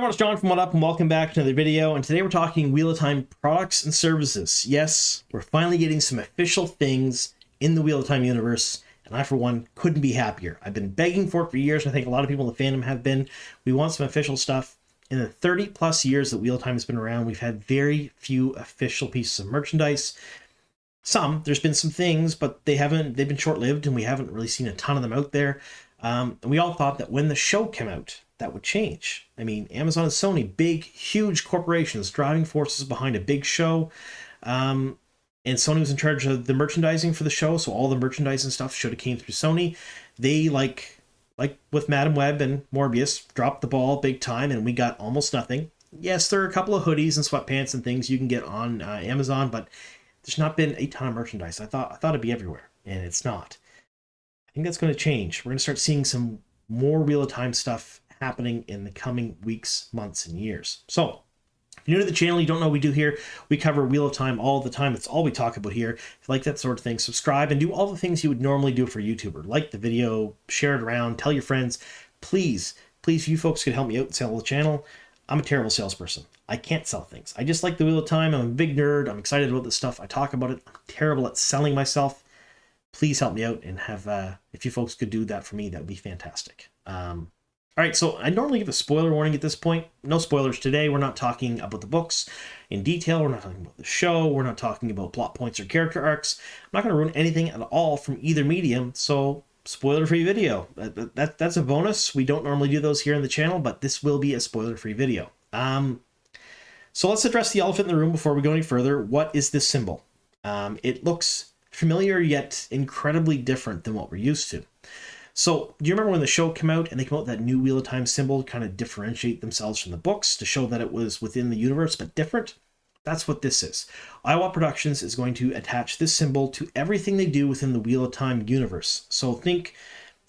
Hi everyone, it's John from What Up, and welcome back to another video. And today we're talking Wheel of Time products and services. Yes, we're finally getting some official things in the Wheel of Time universe, and I, for one, couldn't be happier. I've been begging for it for years, and I think a lot of people in the fandom have been. We want some official stuff. In the 30 plus years that Wheel of Time has been around, we've had very few official pieces of merchandise. There's been some things, but they've been short-lived, and we haven't really seen a ton of them out there. And we all thought that when the show came out, that would change. I mean, Amazon and Sony, big, huge corporations, driving forces behind a big show. And Sony was in charge of the merchandising for the show, so all the merchandising stuff should have came through Sony. They, like with Madame Web and Morbius, dropped the ball big time, and we got almost nothing. Yes, there are a couple of hoodies and sweatpants and things you can get on Amazon, but there's not been a ton of merchandise. I thought it'd be everywhere, and it's not. I think that's going to change. We're going to start seeing some more Wheel of Time stuff happening in the coming weeks, months, and years. So, if you're new to the channel, you don't know what we do here, we cover Wheel of Time all the time. It's all we talk about here. If you like that sort of thing, subscribe and do all the things you would normally do for a YouTuber. Like the video, share it around, tell your friends. Please, if you folks could help me out and sell the channel. I'm a terrible salesperson. I can't sell things. I just like the Wheel of Time. I'm a big nerd. I'm excited about this stuff. I talk about it. I'm terrible at selling myself. Please help me out and have, if you folks could do that for me, that would be fantastic. All right, so I normally give a spoiler warning at this point. No spoilers today. We're not talking about the books in detail. We're not talking about the show. We're not talking about plot points or character arcs. I'm not going to ruin anything at all from either medium, so spoiler-free video. That's a bonus. We don't normally do those here on the channel, but this will be a spoiler-free video. So let's address the elephant in the room before we go any further. What is this symbol? It looks familiar yet incredibly different than what we're used to. So, do you remember when the show came out and they came out with that new Wheel of Time symbol to kind of differentiate themselves from the books to show that it was within the universe but different? That's what this is. IWoT Productions is going to attach this symbol to everything they do within the Wheel of Time universe. So think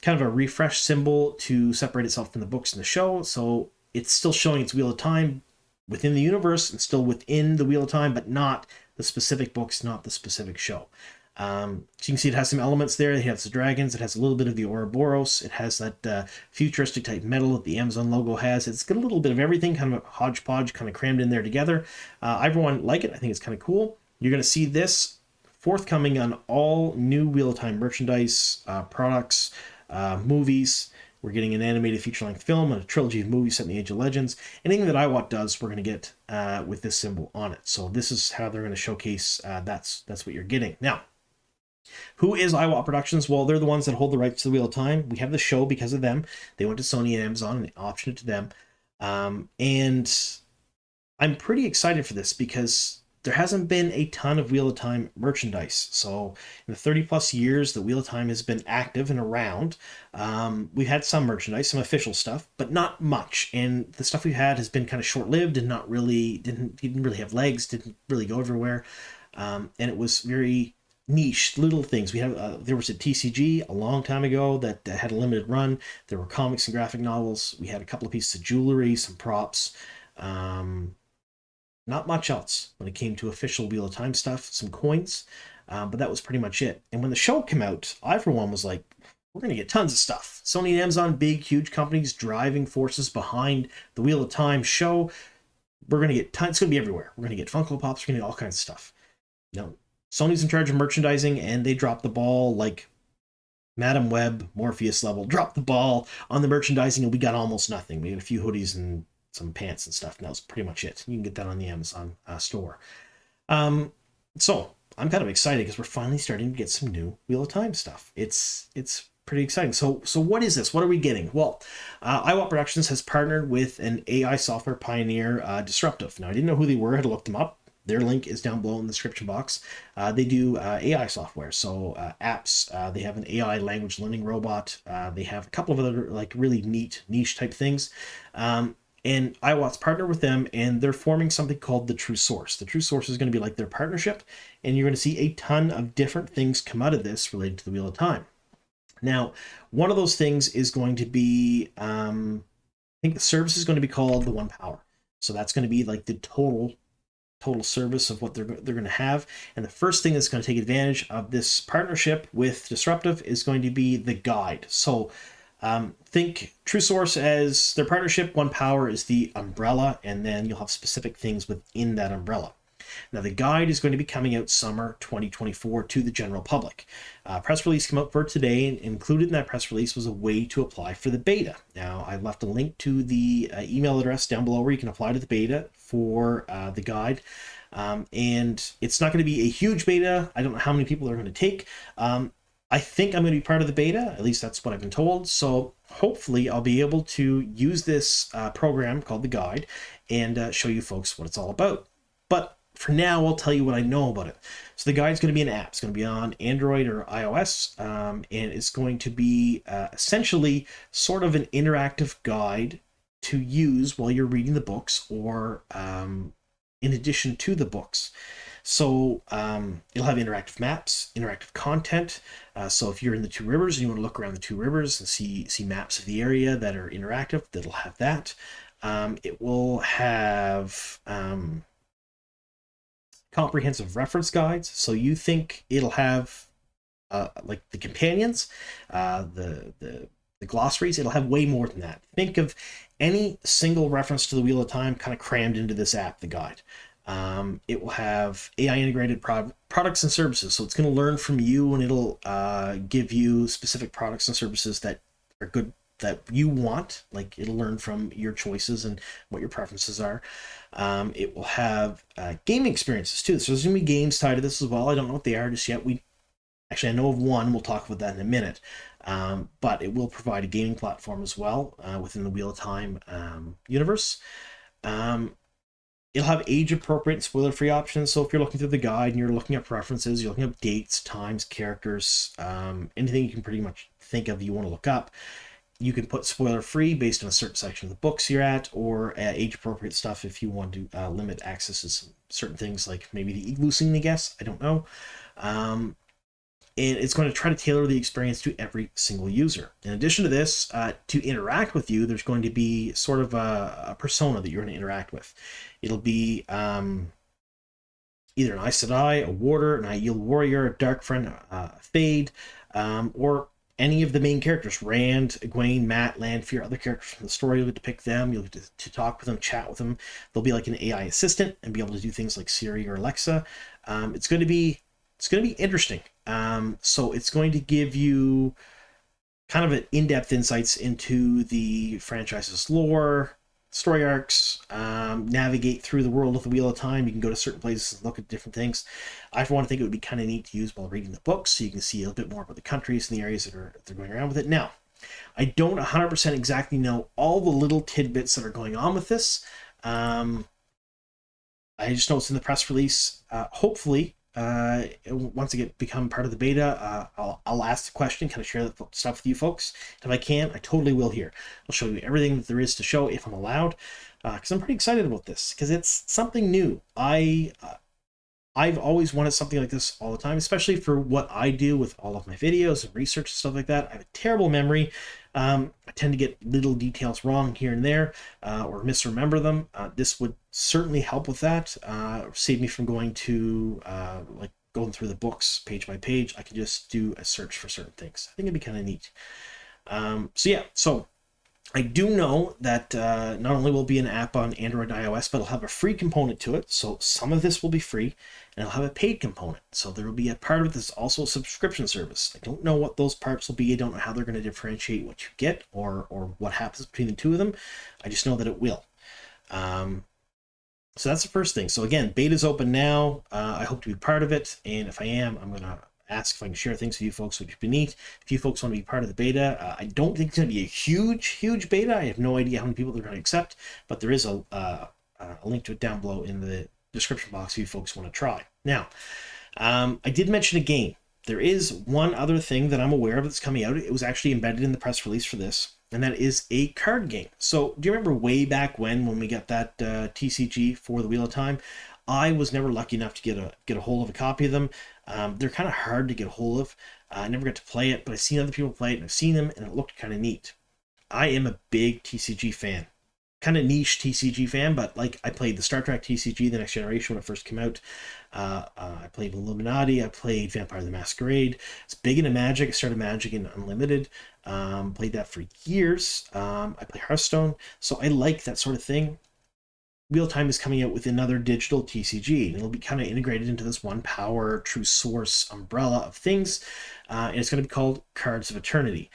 kind of a refresh symbol to separate itself from the books and the show. So it's still showing its Wheel of Time within the universe and still within the Wheel of Time, but not the specific books, not the specific show. So you can see it has some elements there. It has the dragons. It has a little bit of the Ouroboros. It has that futuristic type metal that the Amazon logo has. It's got a little bit of everything, kind of a hodgepodge, kind of crammed in there together. Everyone like it. I think it's kind of cool. You're going to see this forthcoming on all new Wheel of Time merchandise, products, movies. We're getting an animated feature-length film and a trilogy of movies set in the Age of Legends. Anything that IWoT does, we're going to get with this symbol on it. So this is how they're going to showcase. That's what you're getting now. Who is IWoT Productions? Well, they're the ones that hold the rights to the Wheel of Time. We have the show because of them. They went to Sony and Amazon and they optioned it to them. And I'm pretty excited for this because there hasn't been a ton of Wheel of Time merchandise. So in the 30 plus years that Wheel of Time has been active and around, we've had some merchandise, some official stuff, but not much. And the stuff we've had has been kind of short-lived and not really, didn't really have legs, didn't really go everywhere. And it was very niche little things. We have there was a TCG a long time ago that had a limited run. There were comics and graphic novels. We had a couple of pieces of jewelry, some props, not much else when it came to official Wheel of Time stuff, some coins, but that was pretty much it. And when the show came out, I for one was like, we're going to get tons of stuff. Sony and Amazon, big huge companies, driving forces behind the Wheel of Time show. We're going to get tons. It's going to be everywhere. We're going to get Funko Pops. We're going to get all kinds of stuff. Now, Sony's in charge of merchandising, and they dropped the ball like Madame Web, Morpheus level, dropped the ball on the merchandising, and we got almost nothing. We had a few hoodies and some pants and stuff, and that was pretty much it. You can get that on the Amazon store. So I'm kind of excited because we're finally starting to get some new Wheel of Time stuff. It's pretty exciting. So what is this? What are we getting? Well, IWoT Productions has partnered with an AI software pioneer, Disruptive. Now, I didn't know who they were. I had to look them up. Their link is down below in the description box. They do AI software, so apps. They have an AI language learning robot. They have a couple of other like really neat niche type things. And IWoT's partnered with them, and they're forming something called the True Source. The True Source is going to be like their partnership, and you're going to see a ton of different things come out of this related to the Wheel of Time. Now, one of those things is going to be, I think the service is going to be called the One Power. So that's going to be like the total service of what they're going to have. And the first thing that's going to take advantage of this partnership with Disruptive is going to be the guide. So Think True Source as their partnership. One Power is the umbrella, and then you'll have specific things within that umbrella. Now, the guide is going to be coming out summer 2024 to the general public. Press release came out for today, and included in that press release was a way to apply for the beta. Now, I left a link to the email address down below where you can apply to the beta for the guide. And it's not going to be a huge beta. I don't know how many people are going to take. I think I'm going to be part of the beta. At least that's what I've been told. So hopefully I'll be able to use this program called the guide and show you folks what it's all about. But for now, I'll tell you what I know about it. So the guide's going to be an app. It's going to be on Android or iOS, and it's going to be essentially sort of an interactive guide to use while you're reading the books, or in addition to the books. So it'll have interactive maps, interactive content. So if you're in the Two Rivers and you want to look around the Two Rivers and see maps of the area that are interactive, that'll have that. It will have comprehensive reference guides. So you think it'll have like the companions, the glossaries. It'll have way more than that. Think of any single reference to the Wheel of Time kind of crammed into this app, the guide. It will have AI integrated products and services. So it's going to learn from you, and it'll give you specific products and services that are good, that you want. Like, it'll learn from your choices and what your preferences are. It will have gaming experiences too. So there's going to be games tied to this as well. I don't know what they are just yet. I know of one. We'll talk about that in a minute. But it will provide a gaming platform as well within the Wheel of Time universe. It'll have age-appropriate and spoiler-free options. So if you're looking through the guide and you're looking up references, you're looking up dates, times, characters, anything you can pretty much think of you want to look up, you can put spoiler-free based on a certain section of the books you're at, or age-appropriate stuff if you want to limit access to some certain things, like maybe the igloo scene, I guess. I don't know. And it's going to try to tailor the experience to every single user. In addition to this, to interact with you, there's going to be sort of a persona that you're going to interact with. It'll be either an Aes Sedai, a warder, an Aiel warrior, a Darkfriend, a Fade, or any of the main characters, Rand, Egwene, Matt, Lanfear, other characters from the story. You'll get to pick them, you'll get to talk with them, chat with them. They'll be like an AI assistant and be able to do things like Siri or Alexa. It's going to be interesting. So it's going to give you kind of an in-depth insights into the franchise's lore, story arcs, navigate through the world of the Wheel of Time. You can go to certain places and look at different things. I, for one, think it would be kind of neat to use while reading the books, so you can see a little bit more about the countries and the areas that they're going around with it. Now, I don't 100% exactly know all the little tidbits that are going on with this. I just know it's in the press release. Hopefully, once I become part of the beta, I'll ask the question, kind of share the stuff with you folks. If I can, I totally will here. I'll show you everything that there is to show if I'm allowed, because I'm pretty excited about this, because it's something new. I've always wanted something like this all the time, especially for what I do with all of my videos and research and stuff like that. I have a terrible memory. I tend to get little details wrong here and there, or misremember them. This would certainly help with that. Save me from going to like going through the books page by page. I can just do a search for certain things. I think it'd be kind of neat. So I do know that not only will be an app on Android and iOS, but it'll have a free component to it. So some of this will be free, and it'll have a paid component. So there will be a part of it that's also a subscription service. I don't know what those parts will be. I don't know how they're going to differentiate what you get or what happens between the two of them. I just know that it will. So that's the first thing. So again, beta's open now. I hope to be part of it, and if I am, I'm going to ask if I can share things with you folks, which would be neat. If you folks want to be part of the beta, I don't think it's going to be a huge beta. I have no idea how many people they're going to accept, but there is a link to it down below in the description box if you folks want to try. Now, I did mention a game. There is one other thing that I'm aware of that's coming out. It was actually embedded in the press release for this, and that is a card game. So do you remember way back when we got that TCG for the Wheel of Time? I was never lucky enough to get a hold of a copy of them. They're kind of hard to get a hold of. I never got to play it, but I've seen other people play it, and I've seen them, and it looked kind of neat. I am a big TCG fan. kind of niche TCG fan, but like I played the Star Trek TCG, The Next Generation, when it first came out. I played Illuminati. I played Vampire the Masquerade. It's big into Magic. I started Magic in Unlimited. Played that for years. I play Hearthstone, so I like that sort of thing. Wheel of Time is coming out with another digital TCG, and it'll be kind of integrated into this one power, true source umbrella of things, and it's going to be called Cards of Eternity.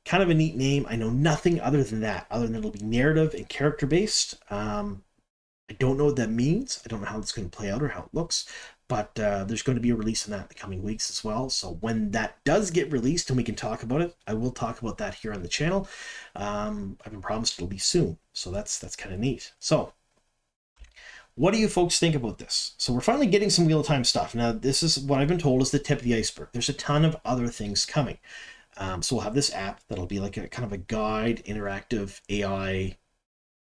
Kind of a neat name. I know nothing other than that, other than it'll be narrative and character based. I don't know what that means. I don't know how it's going to play out or how it looks, but there's going to be a release on that in the coming weeks as well. So when that does get released and we can talk about it, I will talk about that here on the channel. I've been promised it'll be soon, so that's kind of neat. So what do you folks think about this? So we're finally getting some Wheel of Time stuff. Now, this is what I've been told is the tip of the iceberg. There's a ton of other things coming. So we'll have this app that'll be like a kind of a guide, interactive AI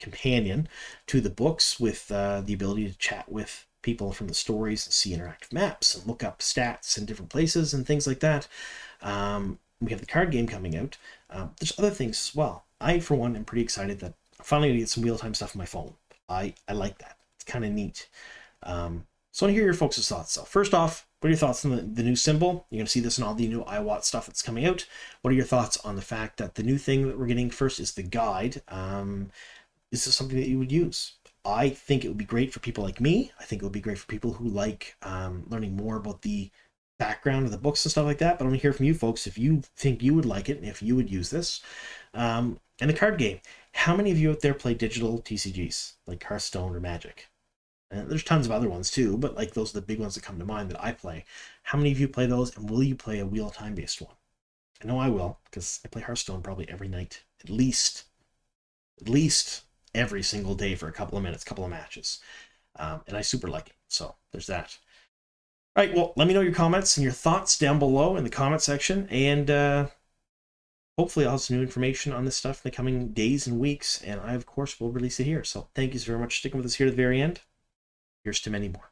companion to the books with the ability to chat with people from the stories and see interactive maps and look up stats in different places and things like that. We have the card game coming out. There's other things as well. I, for one, am pretty excited that I'm finally going to get some Wheel of Time stuff on my phone. I like that. It's kind of neat. So I want to hear your folks' thoughts. So first off, what are your thoughts on the new symbol? You're going to see this in all the new IWoT stuff that's coming out. What are your thoughts on the fact that the new thing that we're getting first is the guide? Is this something that you would use? I think it would be great for people like me. I think it would be great for people who like learning more about the background of the books and stuff like that. But I want to hear from you folks if you think you would like it and if you would use this. And the card game. How many of you out there play digital TCGs like Hearthstone or Magic? And there's tons of other ones too, but like those are the big ones that come to mind that I play. How many of you play those, and will you play a Wheel of Time based one? I know I will, because I play Hearthstone probably every night, at least every single day for a couple of minutes, couple of matches. And I super like it. So there's that. All right, well, let me know your comments and your thoughts down below in the comment section, and hopefully I'll have some new information on this stuff in the coming days and weeks, and I, of course, will release it here. So thank you so very much for sticking with us here to the very end. Here's to many more.